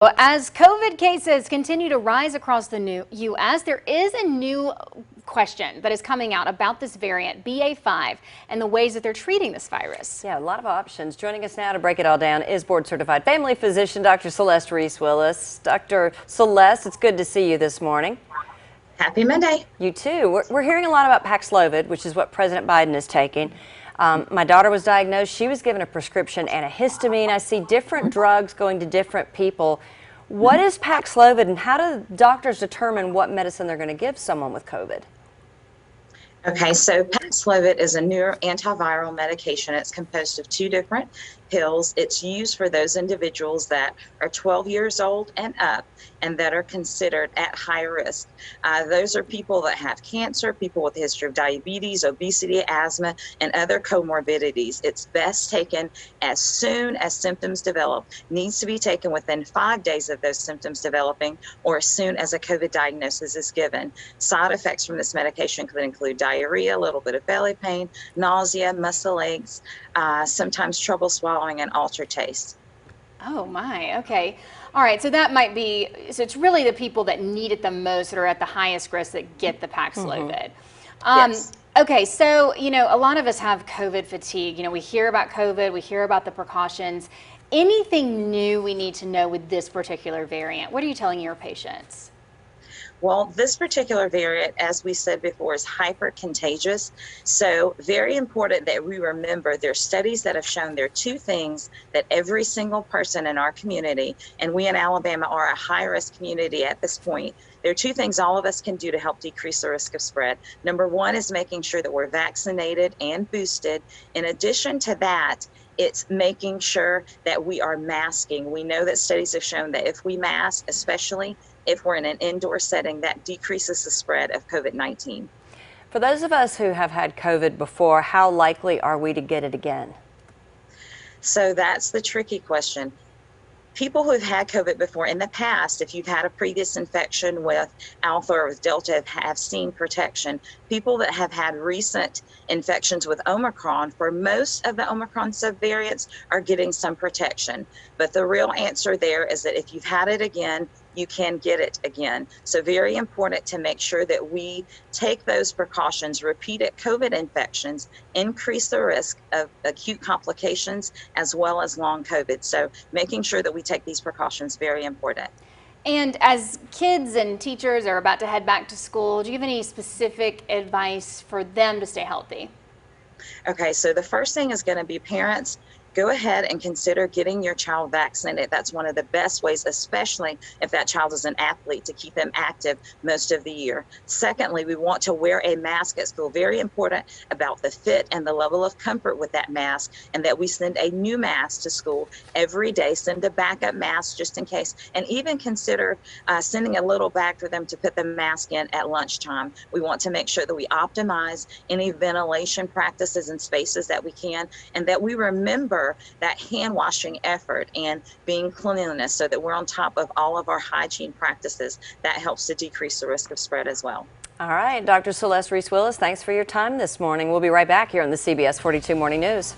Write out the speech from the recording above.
Well, as COVID cases continue to rise across the U.S., there is a new question that is coming out about this variant, BA.5, and the ways that they're treating this virus. Yeah, a lot of options. Joining us now to break it all down is board-certified family physician, Dr. Celeste Reese-Willis. Dr. Celeste, it's good to see you this morning. Happy Monday. You too. We're hearing a lot about Paxlovid, which is what President Biden is taking. My daughter was diagnosed. She was given a prescription and a histamine. I see different drugs going to different people. What is Paxlovid, and how do doctors determine what medicine they're going to give someone with COVID? Okay, so Pepsilovite is a new antiviral medication. It's composed of 2 different pills. It's used for those individuals that are 12 years old and up and that are considered at high risk. Those are people that have cancer, people with a history of diabetes, obesity, asthma, and other comorbidities. It's best taken as soon as symptoms develop. Needs to be taken within 5 days of those symptoms developing or as soon as a COVID diagnosis is given. Side effects from this medication could include diarrhea, a little bit of belly pain, nausea, muscle aches, sometimes trouble swallowing, and altered taste. Oh my, okay. All right, so that might be, so it's really the people that need it the most that are at the highest risk that get the Paxlovid. Yes. Okay, so, a lot of us have COVID fatigue. We hear about COVID, we hear about the precautions. Anything new we need to know with this particular variant? What are you telling your patients? Well, this particular variant, as we said before, is hyper contagious. So very important that we remember there's studies that have shown there are 2 things that every single person in our community, and we in Alabama are a high risk community at this point, there are 2 things all of us can do to help decrease the risk of spread. Number 1 is making sure that we're vaccinated and boosted. In addition to that, it's making sure that we are masking. We know that studies have shown that if we mask, especially if we're in an indoor setting, that decreases the spread of COVID-19. For those of us who have had COVID before, how likely are we to get it again? So that's the tricky question. People who've had COVID before in the past, if you've had a previous infection with Alpha or with Delta, have seen protection. People that have had recent infections with Omicron, for most of the Omicron subvariants, are getting some protection. But the real answer there is that if you've had it again, you can get it again. So very important to make sure that we take those precautions. Repeated COVID infections increase the risk of acute complications as well as long COVID. So making sure that we take these precautions, very important. And as kids and teachers are about to head back to school, do you have any specific advice for them to stay healthy? Okay, so the first thing is going to be parents. Go ahead and consider getting your child vaccinated. That's one of the best ways, especially if that child is an athlete, to keep them active most of the year. Secondly, we want to wear a mask at school. Very important about the fit and the level of comfort with that mask, and that we send a new mask to school every day. Send a backup mask just in case, and even consider sending a little bag for them to put the mask in at lunchtime. We want to make sure that we optimize any ventilation practices and spaces that we can, and that we remember that hand washing effort and being cleanliness, so that we're on top of all of our hygiene practices. That helps to decrease the risk of spread as well. All right, Dr. Celeste Reese-Willis, thanks for your time this morning. We'll be right back here on the CBS 42 Morning News.